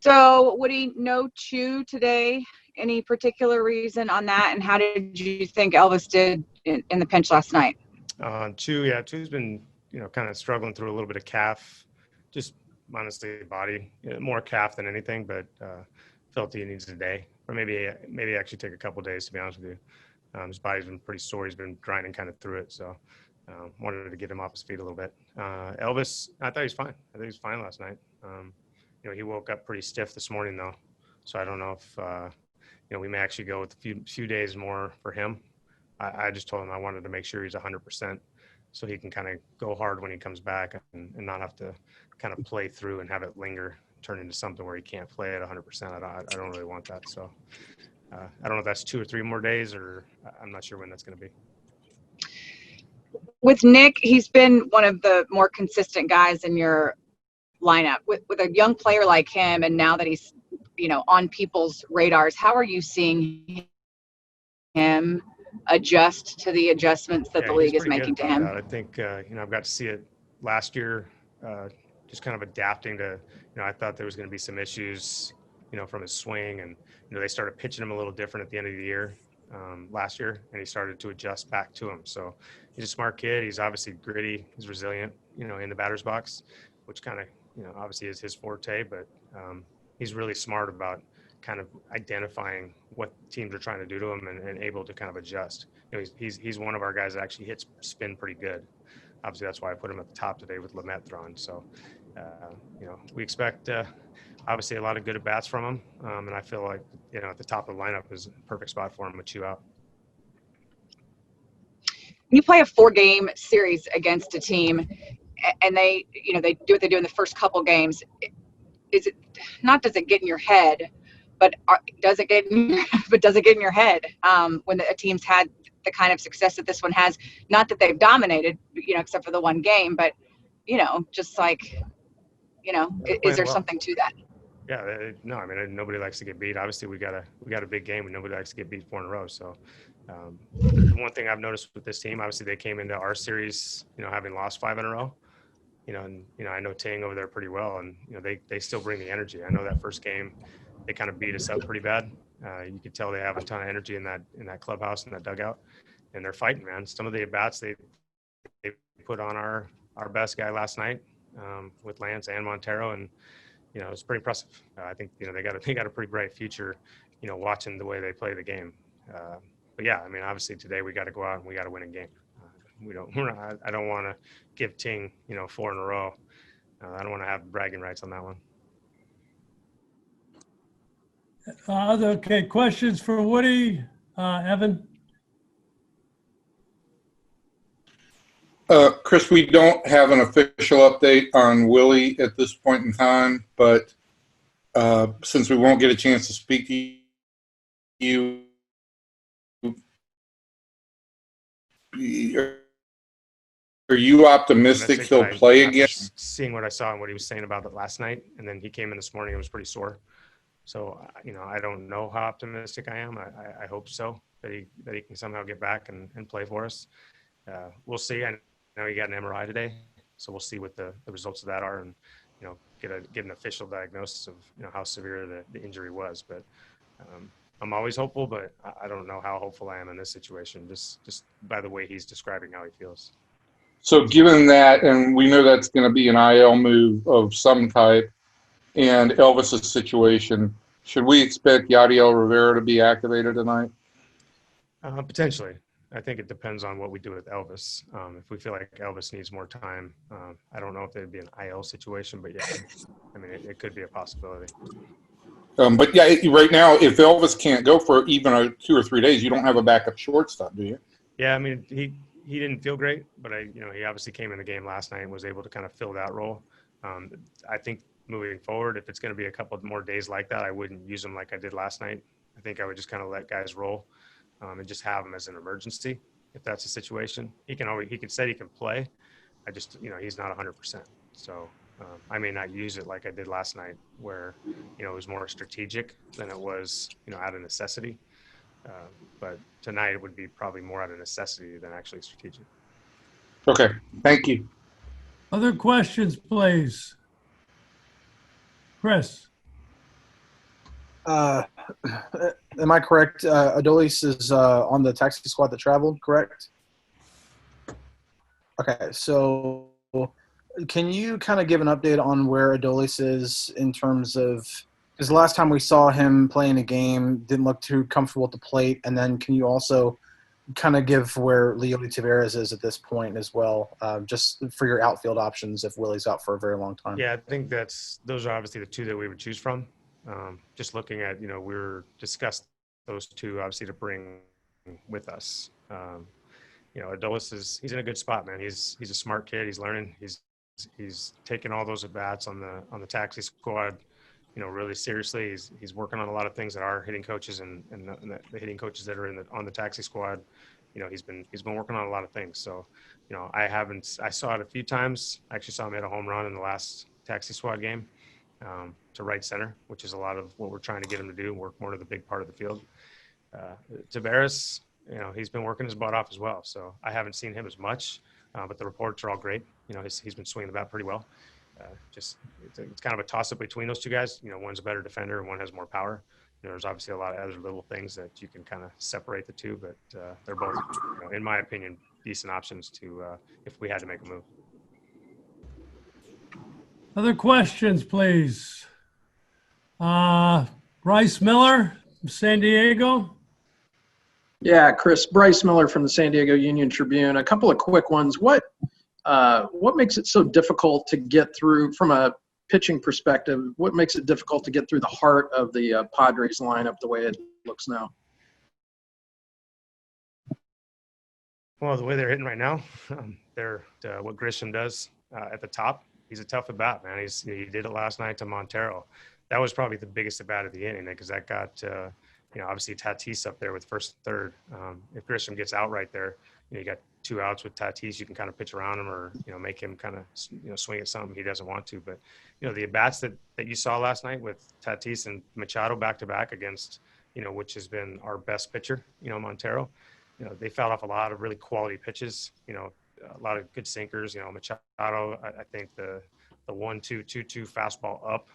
So Woody, no Chew today. Any particular reason on that? And how did you think Elvis did in the pinch last night? Chew's been, kind of struggling through a little bit of calf, just honestly body, more calf than anything, but felt he needs a day, or maybe actually take a couple of days, to be honest with you. His body's been pretty sore. He's been grinding kind of through it, so wanted to get him off his feet a little bit. Elvis, I thought he was fine. I think he was fine last night. He woke up pretty stiff this morning though, so I don't know if we may actually go with a few days more for him. I just told him I wanted to make sure he's 100%, so he can kind of go hard when he comes back and not have to kind of play through and have it linger, turn into something where he can't play at 100%. I don't really want that. So I don't know if that's 2 or 3 more days, or I'm not sure when that's going to be. With Nick, he's been one of the more consistent guys in your lineup. With a young player like him, and now that he's on people's radars, how are you seeing him adjust to the adjustments that the league is making to him? I think I've got to see it last year, just kind of adapting to, I thought there was going to be some issues, from his swing, and they started pitching him a little different at the end of the year last year, and he started to adjust back to him. So he's a smart kid. He's obviously gritty. He's resilient, in the batter's box, which kind of, obviously is his forte, but he's really smart about kind of identifying what teams are trying to do to him and able to kind of adjust. He's one of our guys that actually hits spin pretty good. Obviously, that's why I put him at the top today with Lamet throwing. So, we expect obviously a lot of good at bats from him, and I feel like at the top of the lineup is a perfect spot for him with Chew out. When you play a 4-game series against a team, and they do what they do in the first couple games, does it get in your head? But does it get in your head when a team's had the kind of success that this one has? Not that they've dominated, except for the one game, but just like, is there something to that? Yeah, no, I mean, nobody likes to get beat. Obviously, we got a big game, and nobody likes to get beat 4 in a row. So, the one thing I've noticed with this team, obviously, they came into our series, having lost 5 in a row. And I know Ting over there pretty well, and they still bring the energy. I know that first game, they kind of beat us up pretty bad. You could tell they have a ton of energy in that clubhouse, in that dugout, and they're fighting, man. Some of the at-bats they put on our best guy last night with Lance and Montero, and it's pretty impressive. I think they got a pretty bright future, watching the way they play the game. But yeah, I mean, obviously today we got to go out and we got to win a game. I don't want to give Ting 4 in a row. I don't want to have bragging rights on that one. Okay, questions for Woody, Evan? Chris, we don't have an official update on Willy at this point in time, but since we won't get a chance to speak to you, are you optimistic he'll play again? Seeing what I saw and what he was saying about it last night, and then he came in this morning and was pretty sore. So, I don't know how optimistic I am. I hope so, that he can somehow get back and play for us. We'll see. I know he got an MRI today, so we'll see what the results of that are, and get an official diagnosis of how severe the injury was. But I'm always hopeful, but I don't know how hopeful I am in this situation, just by the way he's describing how he feels. So given that, and we know that's going to be an IL move of some type, and Elvis's situation, should we expect Yadiel Rivera to be activated tonight? Potentially. I think it depends on what we do with Elvis. If we feel like Elvis needs more time, I don't know if it'd be an IL situation, but yeah, I mean, it could be a possibility. But yeah, right now, if Elvis can't go for even 2 or 3 days, you don't have a backup shortstop, do you? Yeah, I mean, he didn't feel great, but he obviously came in the game last night and was able to kind of fill that role. I think moving forward, if it's going to be a couple more days like that, I wouldn't use him like I did last night. I think I would just kind of let guys roll and just have him as an emergency if that's a situation. He could say he can play. I just he's not 100%. So I may not use it like I did last night, where it was more strategic than it was out of necessity. But tonight it would be probably more out of necessity than actually strategic. Okay, thank you. Other questions, please. Chris. am I correct? Adolis is on the taxi squad that traveled, correct? Okay, so can you kind of give an update on where Adolis is in terms of – because the last time we saw him playing a game didn't look too comfortable at the plate, and then can you also kind of give where Leody Taveras is at this point as well, just for your outfield options if Willie's out for a very long time? Yeah, I think those are obviously the two that we would choose from. Just looking at, we're discussed those two obviously to bring with us. Adolis he's in a good spot, man. He's a smart kid. He's learning. He's taking all those at bats on the taxi squad, really seriously. He's working on a lot of things that our hitting coaches and the hitting coaches that are on the taxi squad, he's been working on a lot of things. So, I saw it a few times. I actually saw him hit a home run in the last taxi squad game to right center, which is a lot of what we're trying to get him to do, work more to the big part of the field. Tavares, he's been working his butt off as well. So I haven't seen him as much, but the reports are all great. He's been swinging the bat pretty well. It's kind of a toss-up between those two guys. One's a better defender and one has more power. There's obviously a lot of other little things that you can kind of separate the two, but they're both, in my opinion, decent options to if we had to make a move. Other questions, please? Bryce Miller from San Diego. Yeah, Chris, Bryce Miller from the San Diego Union Tribune. A couple of quick ones. What makes it so difficult to get through from a pitching perspective? What makes it difficult to get through the heart of the Padres lineup the way it looks now? Well, the way they're hitting right now, they're what Grisham does at the top. He's a tough at bat, man. He did it last night to Montero. That was probably the biggest at bat of the inning because that got obviously Tatis up there with first and third. If Grisham gets out right there, you got 2 outs with Tatis. You can kind of pitch around him or make him kind of swing at something he doesn't want to. But the at bats that you saw last night with Tatis and Machado back to back against which has been our best pitcher, Montero. They fouled off a lot of really quality pitches. A lot of good sinkers. Machado, I think the 1-2, 2-2 fastball up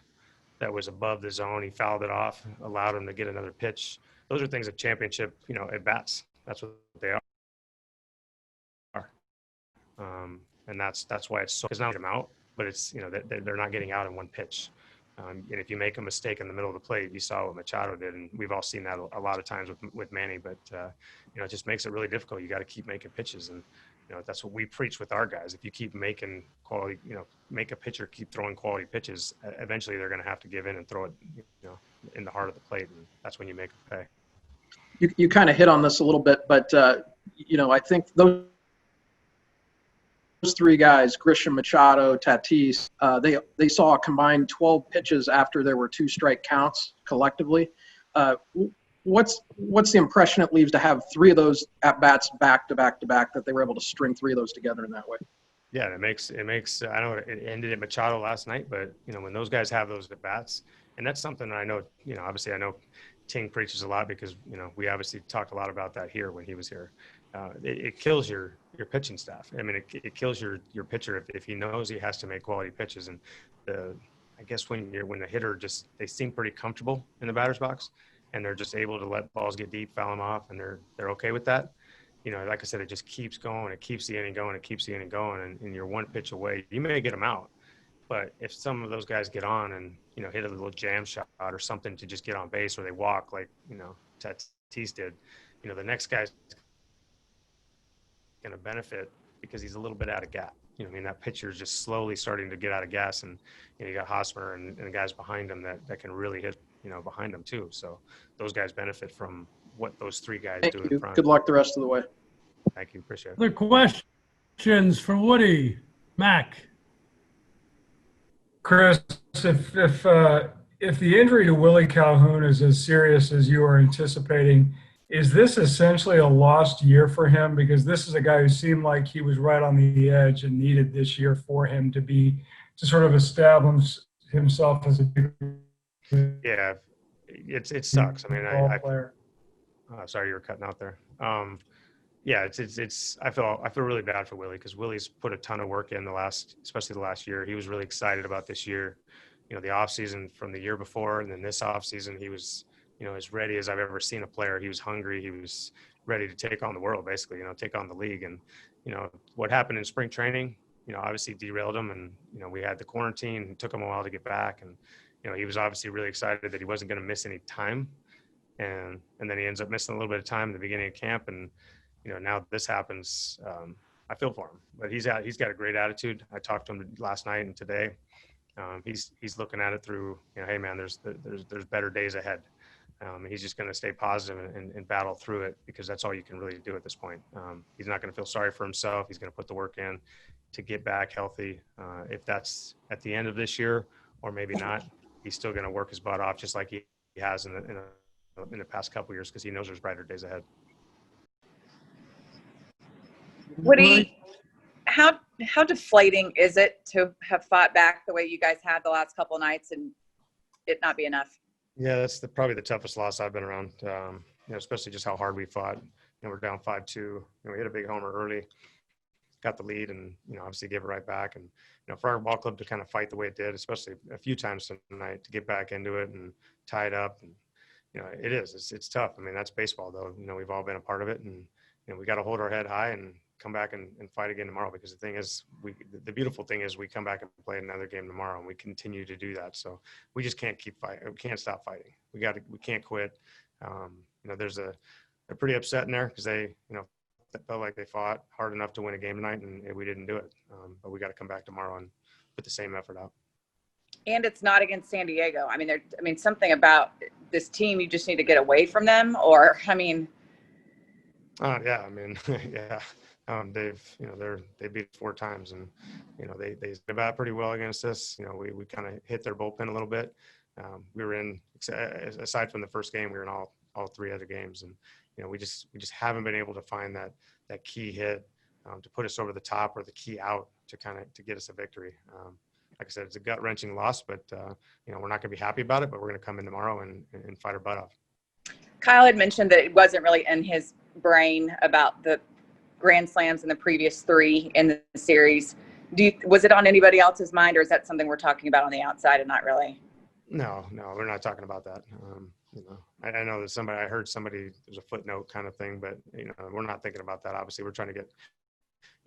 that was above the zone. He fouled it off, allowed him to get another pitch. Those are things that championship, at bats. That's what they are. And that's why it's so, because now them out, but it's, they're not getting out in one pitch. And if you make a mistake in the middle of the plate, you saw what Machado did, and we've all seen that a lot of times with Manny. But it just makes it really difficult. You got to keep making pitches, and that's what we preach with our guys. If you keep making quality, make a pitcher keep throwing quality pitches, eventually they're going to have to give in and throw it, in the heart of the plate, and that's when you make them pay. You kind of hit on this a little bit, but I think those three guys, Grisham, Machado, Tatis, they saw a combined 12 pitches after there were 2 strike counts collectively. What's the impression it leaves to have 3 of those at bats back to back to back, that they were able to string 3 of those together in that way? Yeah, it makes. I know it ended at Machado last night, but when those guys have those at bats, and that's something that I know. Obviously I know Ting preaches a lot because we obviously talked a lot about that here when he was here. It kills your pitching staff. I mean, it kills your pitcher if he knows he has to make quality pitches. And I guess when the hitter they seem pretty comfortable in the batter's box, and they're just able to let balls get deep, foul them off, and they're okay with that. Like I said, it just keeps going. It keeps the inning going. It keeps the inning going, and you're one pitch away. You may get them out, but if some of those guys get on and hit a little jam shot or something to just get on base, or they walk like Tatis did, the next guy's going to benefit because he's a little bit out of gas. That pitcher is just slowly starting to get out of gas, and you got Hosmer and guys behind him that can really hit behind them too. So those guys benefit from what those 3 guys do in front. Good luck the rest of the way. Thank you. Appreciate it. Other questions for Woody? Mac. Chris, if the injury to Willy Calhoun is as serious as you are anticipating, is this essentially a lost year for him? Because this is a guy who seemed like he was right on the edge and needed this year for him to sort of establish himself as a yeah, it sucks. I mean, sorry, you were cutting out there. Yeah, it's. I feel really bad for Willy because Willy's put a ton of work in especially the last year. He was really excited about this year. the off season from the year before, and then this off season, he was, as ready as I've ever seen a player. He was hungry. He was ready to take on the world, basically, take on the league. And, what happened in spring training, obviously derailed him. And, we had the quarantine. It took him a while to get back. And, he was obviously really excited that he wasn't going to miss any time. And then he ends up missing a little bit of time in the beginning of camp. And, now this happens. I feel for him, but he's got a great attitude. I talked to him last night and today. He's looking at it through, hey man, there's better days ahead. He's just going to stay positive and battle through it, because that's all you can really do at this point. He's not going to feel sorry for himself. He's going to put the work in to get back healthy. If that's at the end of this year or maybe not, he's still going to work his butt off, just like he has in the past couple of years, because he knows there's brighter days ahead. Woody, how deflating is it to have fought back the way you guys had the last couple of nights and it not be enough? Yeah, that's probably the toughest loss I've been around. Especially just how hard we fought. We're down 5-2. We hit a big homer early, got the lead, and obviously gave it right back. And for our ball club to kind of fight the way it did, especially a few times tonight, to get back into it and tie it up, and it's tough. I mean, that's baseball, though. We've all been a part of it, and we got to hold our head high and come back and fight again tomorrow, because the thing is, the beautiful thing is we come back and play another game tomorrow, and we continue to do that. So we just can't keep fighting. We can't stop fighting. We can't quit. They're pretty upset in there, because they felt like they fought hard enough to win a game tonight, and we didn't do it. But we got to come back tomorrow and put the same effort out. And it's not against San Diego. I mean, something about this team, you just need to get away from them, or yeah. I mean, yeah. They beat us 4 times, and they bat pretty well against us. We kind of hit their bullpen a little bit. We were in, aside from the first game, we were in all 3 other games, and we just haven't been able to find that key hit to put us over the top, or the key out to get us a victory. Like I said, it's a gut wrenching loss, but we're not going to be happy about it. But we're going to come in tomorrow and fight our butt off. Kyle had mentioned that it wasn't really in his brain about the grand slams in the previous 3 in the series. Was it on anybody else's mind, or is that something we're talking about on the outside and not really? No, we're not talking about that. I know that I heard somebody, there's a footnote kind of thing, but we're not thinking about that. Obviously, we're trying to get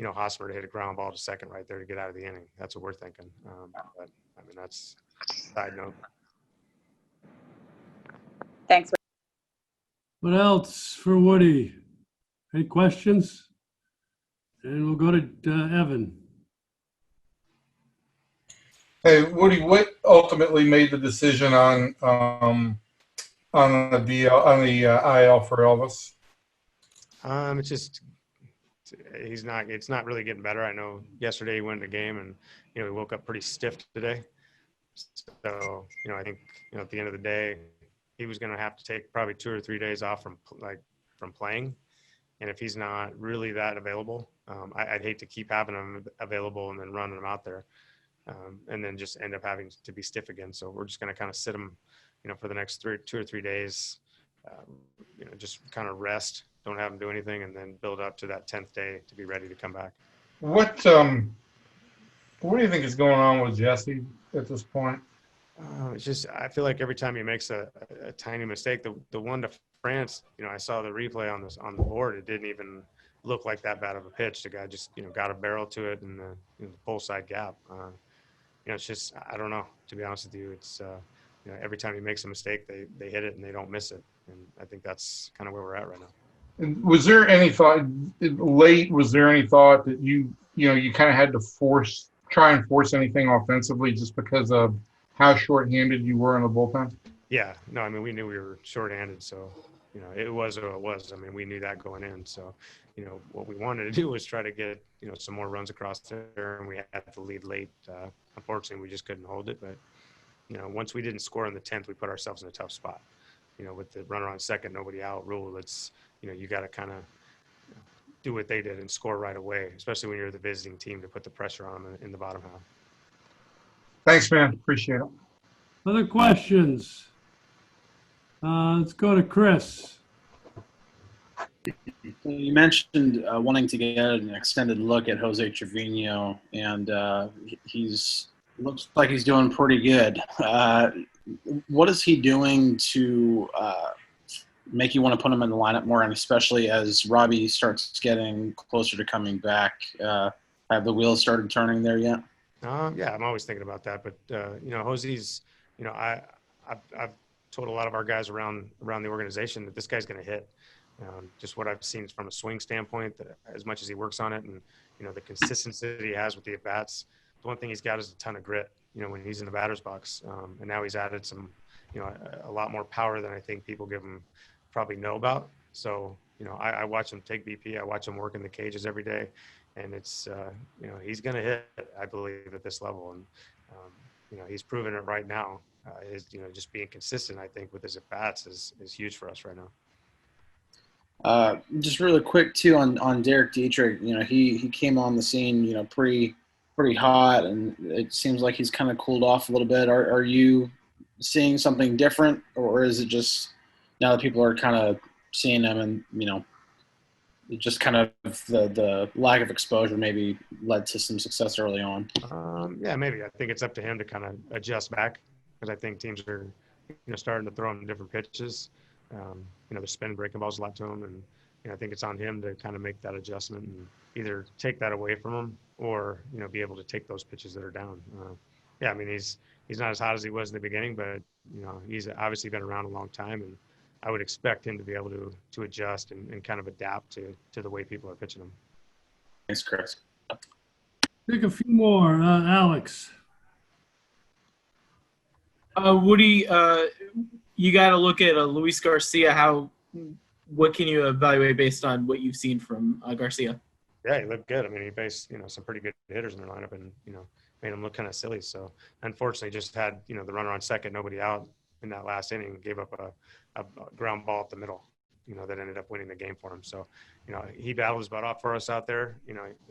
Hosmer to hit a ground ball to second right there to get out of the inning. That's what we're thinking. But I mean, that's a side note. Thanks. What else for Woody? Any questions? And we'll go to Evan. Hey, Woody, what ultimately made the decision on the IL for Elvis? It's just it's not really getting better. I know yesterday he went in the game, and he woke up pretty stiff today. So I think at the end of the day, he was going to have to take probably 2 or 3 days off from playing. And if he's not really that available, I'd hate to keep having him available and then running him out there, and then just end up having to be stiff again. So we're just going to kind of sit him, for the next 2 or 3 days, just kind of rest, don't have him do anything, and then build up to that 10th day to be ready to come back. What do you think is going on with Jesse at this point? It's just, I feel like every time he makes a tiny mistake, the one to France, I saw the replay on the board. It didn't even look like that bad of a pitch. The guy just, got a barrel to it in the pull side gap. It's just, I don't know, to be honest with you. It's, every time he makes a mistake, they hit it and they don't miss it. And I think that's kind of where we're at right now. And was there any thought late? Was there any thought that you kind of had to try and force anything offensively just because of how shorthanded you were in the bullpen? Yeah, no, I mean, we knew we were shorthanded, so it was what it was. I mean, we knew that going in. So, what we wanted to do was try to get some more runs across there, and we had the lead late. Unfortunately, we just couldn't hold it. But once we didn't score in the 10th, we put ourselves in a tough spot. With the runner on second, nobody out rule, it's you got to kind of do what they did and score right away, especially when you're the visiting team, to put the pressure on them in the bottom half. Thanks, man. Appreciate it. Other questions? Let's go to Chris. You mentioned wanting to get an extended look at Jose Trevino, and he's Looks like he's doing pretty good. What is he doing to make you want to put him in the lineup more, and especially as Robbie starts getting closer to coming back? Have the wheels started turning there yet? Yeah, I'm always thinking about that. But Jose's, I've told a lot of our guys around the organization that this guy's going to hit. Just what I've seen from a swing standpoint, as much as he works on it, and the consistency that he has with the at bats. The one thing he's got is a ton of grit. When he's in the batter's box, and now he's added some, a lot more power than I think people give him probably know about. So I watch him take BP. I watch him work in the cages every day, and it's he's going to hit, I believe, at this level, and he's proven it right now. Just being consistent, I think, with his at bats is huge for us right now. Just really quick too on Derek Dietrich. He came on the scene, pretty hot, and it seems like he's kind of cooled off a little bit. Are you seeing something different, or is it just now that people are kind of seeing him and just kind of the lack of exposure maybe led to some success early on? Yeah, maybe. I think it's up to him to kind of adjust back, because I think teams are starting to throw him different pitches. They're spinning breaking balls a lot to him, and I think it's on him to kind of make that adjustment and either take that away from him or be able to take those pitches that are down. Yeah, I mean he's not as hot as he was in the beginning, but he's obviously been around a long time, and I would expect him to be able to adjust and kind of adapt to the way people are pitching him. Thanks, Chris. Take a few more. Alex. Woody, you got to look at Luis Garcia. What can you evaluate based on what you've seen from Garcia? Yeah, he looked good. I mean, he faced some pretty good hitters in their lineup, and made him look kind of silly. So unfortunately, just had the runner on second, nobody out in that last inning, gave up a ground ball up the middle, that ended up winning the game for him. So he battled his butt off for us out there.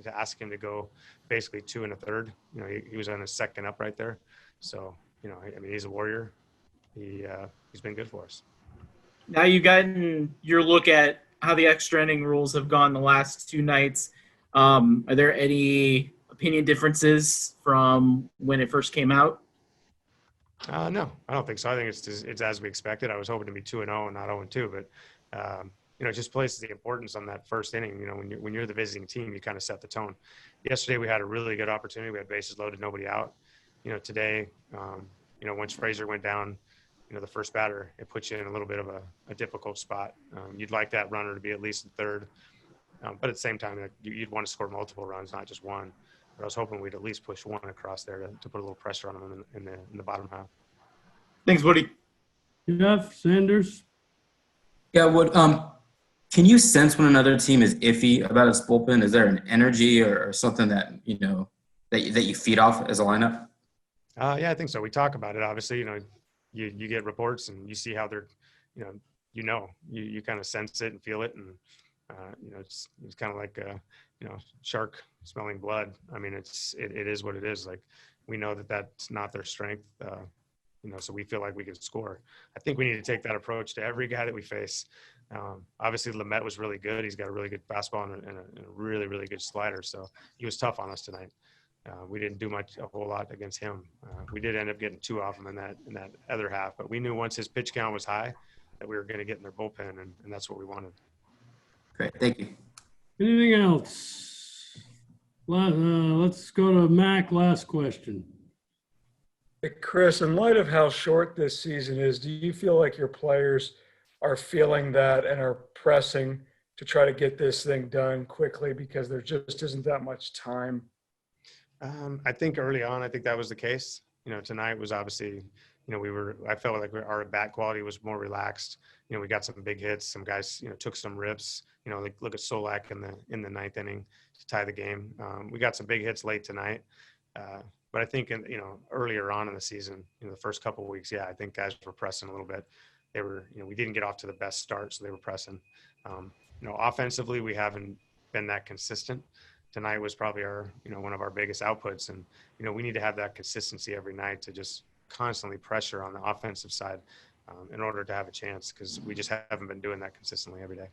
To ask him to go basically 2 1/3. He was on his second up right there. So I mean, he's a warrior. He's been good for us. Now you've gotten your look at how the extra inning rules have gone the last 2 nights. Are there any opinion differences from when it first came out? No, I don't think so. I think it's as we expected. I was hoping to be 2-0 and not 0-2, but it just places the importance on that first inning. When you're the visiting team, you kind of set the tone. Yesterday we had a really good opportunity. We had bases loaded, nobody out. Today, once Frazier went down, the first batter, it puts you in a little bit of a difficult spot. You'd like that runner to be at least in third, but at the same time, you'd want to score multiple runs, not just one. But I was hoping we'd at least push one across there to put a little pressure on them in the bottom half. Thanks, Woody. Jeff Sanders. Yeah, can you sense when another team is iffy about its bullpen? Is there an energy or something that that you feed off as a lineup? Yeah, I think so. We talk about it. Obviously, you get reports and you see how they're, you kind of sense it and feel it, and it's kind of like shark smelling blood. I mean, it is what it is. Like, we know that that's not their strength. So we feel like we can score. I think we need to take that approach to every guy that we face. Obviously, Lamet was really good. He's got a really good fastball and a really, really good slider. So he was tough on us tonight. We didn't do a whole lot against him. We did end up getting 2 off him in that other half, but we knew once his pitch count was high that we were going to get in their bullpen, and that's what we wanted. Great, thank you. Anything else? Let's go to Mac. Last question. Hey, Chris, in light of how short this season is, do you feel like your players are feeling that and are pressing to try to get this thing done quickly because there just isn't that much time? I think early on, I think that was the case. Tonight was obviously, I felt like our bat quality was more relaxed. We got some big hits. Some guys, took some rips. Like look at Solak in the 9th inning to tie the game. We got some big hits late tonight. But I think, earlier on in the season, the first couple of weeks, yeah, I think guys were pressing a little bit. They were, we didn't get off to the best start, so they were pressing. Offensively, we haven't been that consistent. Tonight was probably one of our biggest outputs, and we need to have that consistency every night to just constantly pressure on the offensive side in order to have a chance, because we just haven't been doing that consistently every day.